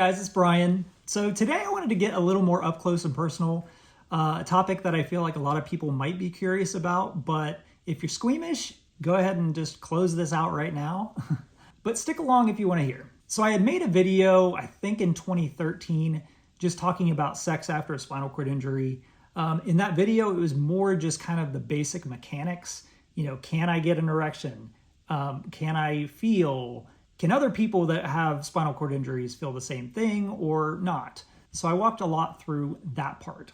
guys, it's Brian. So today I wanted to get a little more up close and personal, a topic that I feel like a lot of people might be curious about, but if you're squeamish, go ahead and just close this out right now. But stick along if you want to hear. So I had made a video, I think in 2013, just talking about sex after a spinal cord injury. In that video, it was more just kind of the basic mechanics. You know, can I get an erection? Can I feel? Can other people that have spinal cord injuries feel the same thing or not? So I walked a lot through that part.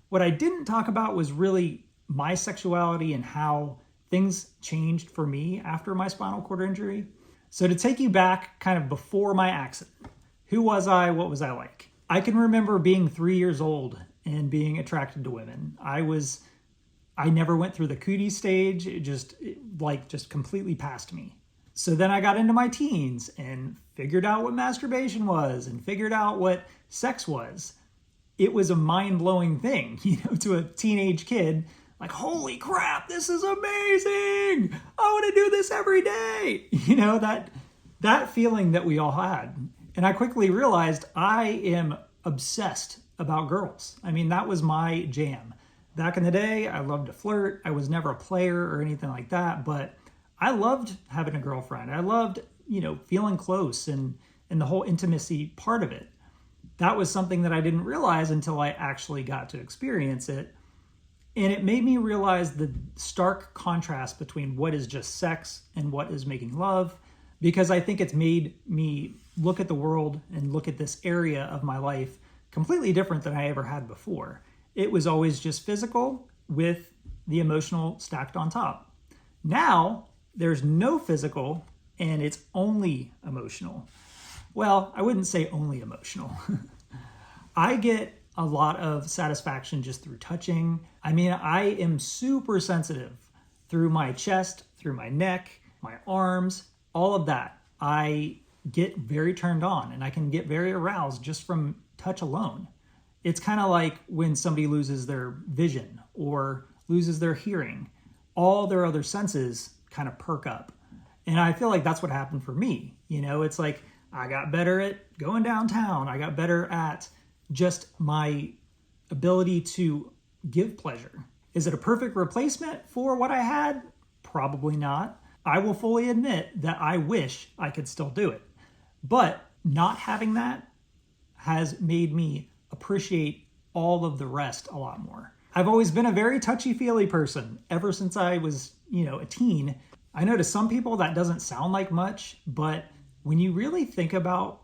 What I didn't talk about was really my sexuality and how things changed for me after my spinal cord injury. So to take you back kind of before my accident, who was I? What was I like? I can remember being 3 years old and being attracted to women. I never went through the cootie stage. It just completely passed me. So then I got into my teens and figured out what masturbation was and figured out what sex was. It was a mind-blowing thing, to a teenage kid. Like, holy crap, this is amazing! I want to do this every day! That feeling that we all had. And I quickly realized I am obsessed about girls. I mean, that was my jam. Back in the day, I loved to flirt. I was never a player or anything like that, but I loved having a girlfriend. I loved, feeling close and the whole intimacy part of it. That was something that I didn't realize until I actually got to experience it. And it made me realize the stark contrast between what is just sex and what is making love, because I think it's made me look at the world and look at this area of my life completely different than I ever had before. It was always just physical with the emotional stacked on top. Now, there's no physical and it's only emotional. Well, I wouldn't say only emotional. I get a lot of satisfaction just through touching. I mean, I am super sensitive through my chest, through my neck, my arms, all of that. I get very turned on and I can get very aroused just from touch alone. It's kind of like when somebody loses their vision or loses their hearing. All their other senses kind of perk up. And I feel like that's what happened for me. It's like I got better at going downtown. I got better at just my ability to give pleasure. Is it a perfect replacement for what I had? Probably not. I will fully admit that I wish I could still do it. But not having that has made me appreciate all of the rest a lot more. I've always been a very touchy-feely person ever since I was, a teen. I know to some people that doesn't sound like much, but when you really think about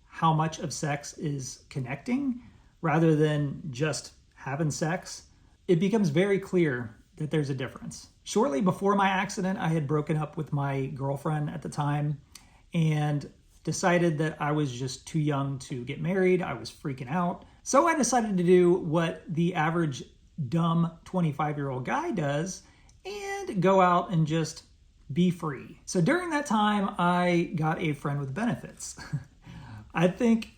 how much of sex is connecting rather than just having sex, it becomes very clear that there's a difference. Shortly before my accident, I had broken up with my girlfriend at the time and decided that I was just too young to get married. I was freaking out. So I decided to do what the average dumb 25-year-old guy does and go out and just be free. So during that time, I got a friend with benefits. I think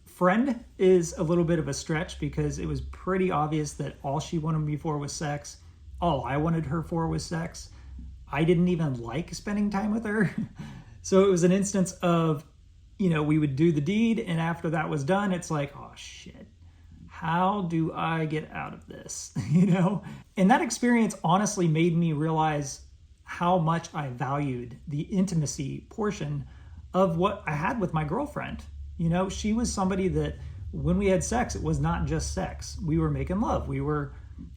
friend is a little bit of a stretch because it was pretty obvious that all she wanted me for was sex. All I wanted her for was sex. I didn't even like spending time with her. So it was an instance of, we would do the deed, and after that was done, it's like, oh shit, how do I get out of this? And that experience honestly made me realize how much I valued the intimacy portion of what I had with my girlfriend. She was somebody that when we had sex, it was not just sex. We were making love. We were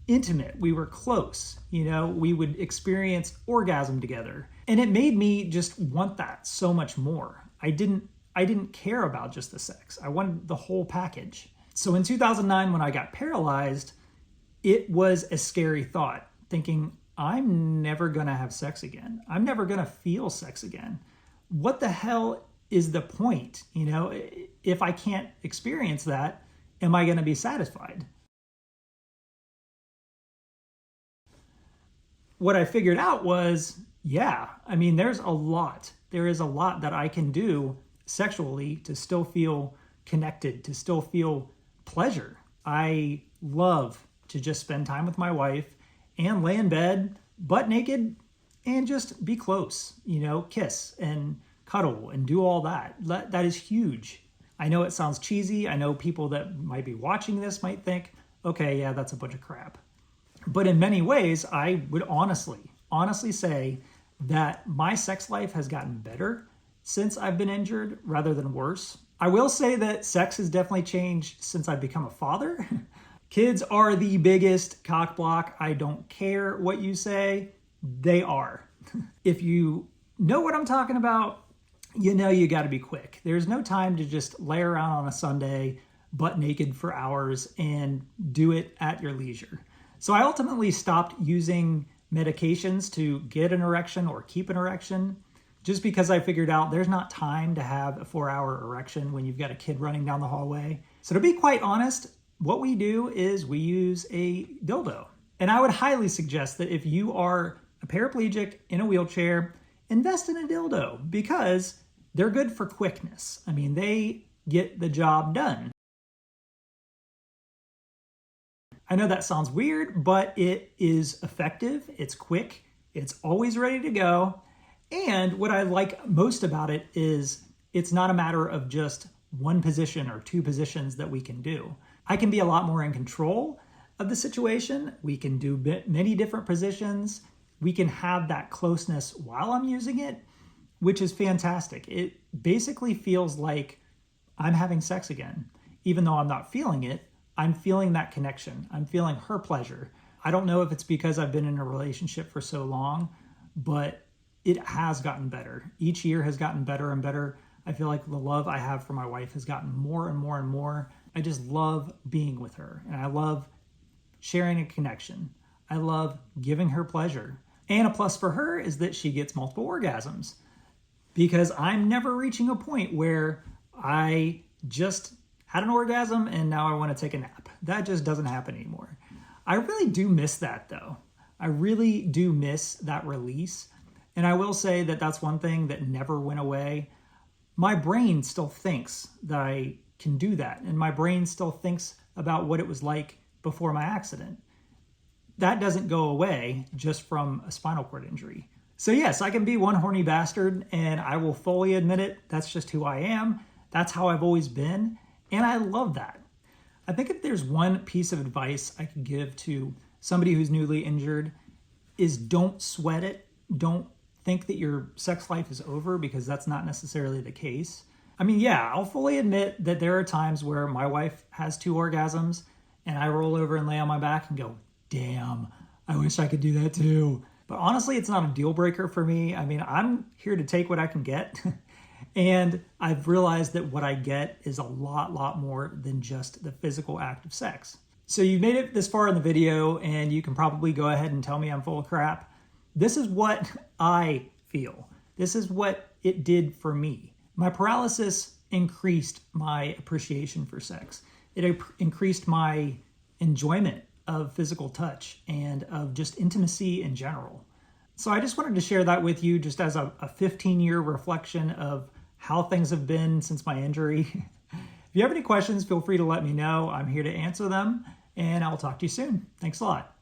intimate. We were close. We would experience orgasm together. And it made me just want that so much more. I didn't care about just the sex. I wanted the whole package. So in 2009, when I got paralyzed, it was a scary thought, thinking, I'm never gonna have sex again. I'm never gonna feel sex again. What the hell is the point? If I can't experience that, am I gonna be satisfied? What I figured out was, there is a lot that I can do sexually to still feel connected, to still feel pleasure. I love to just spend time with my wife and lay in bed, butt naked, and just be close, kiss and cuddle and do all that. That is huge. I know it sounds cheesy. I know people that might be watching this might think, okay, yeah, that's a bunch of crap. But in many ways, I would honestly say that my sex life has gotten better since I've been injured rather than worse. I will say that sex has definitely changed since I've become a father. Kids are the biggest cock block. I don't care what you say, they are. If you know what I'm talking about, you know you got to be quick. There's no time to just lay around on a Sunday butt naked for hours and do it at your leisure. So I ultimately stopped using medications to get an erection or keep an erection just because I figured out there's not time to have a 4-hour erection when you've got a kid running down the hallway. So to be quite honest, what we do is we use a dildo. And I would highly suggest that if you are a paraplegic in a wheelchair, invest in a dildo because they're good for quickness. I mean, they get the job done. I know that sounds weird, but it is effective, it's quick, it's always ready to go. And what I like most about it is it's not a matter of just one position or two positions that we can do. I can be a lot more in control of the situation. We can do many different positions. We can have that closeness while I'm using it, which is fantastic. It basically feels like I'm having sex again. Even though I'm not feeling it, I'm feeling that connection. I'm feeling her pleasure. I don't know if it's because I've been in a relationship for so long, but it has gotten better. Each year has gotten better and better. I feel like the love I have for my wife has gotten more and more and more. I just love being with her, and I love sharing a connection. I love giving her pleasure. And a plus for her is that she gets multiple orgasms because I'm never reaching a point where I just had an orgasm and now I want to take a nap. That just doesn't happen anymore. I really do miss that though. I really do miss that release. And I will say that that's one thing that never went away. My brain still thinks that I can do that. And my brain still thinks about what it was like before my accident. That doesn't go away just from a spinal cord injury. So yes, I can be one horny bastard and I will fully admit it. That's just who I am. That's how I've always been. And I love that. I think if there's one piece of advice I could give to somebody who's newly injured is don't sweat it. Don't think that your sex life is over because that's not necessarily the case. I mean, yeah, I'll fully admit that there are times where my wife has 2 orgasms and I roll over and lay on my back and go, damn, I wish I could do that too. But honestly, it's not a deal breaker for me. I mean, I'm here to take what I can get. And I've realized that what I get is a lot more than just the physical act of sex. So you've made it this far in the video and you can probably go ahead and tell me I'm full of crap. This is what I feel. This is what it did for me. My paralysis increased my appreciation for sex. It increased my enjoyment of physical touch and of just intimacy in general. So I just wanted to share that with you just as a 15-year reflection of how things have been since my injury. If you have any questions, feel free to let me know. I'm here to answer them, and I'll talk to you soon. Thanks a lot.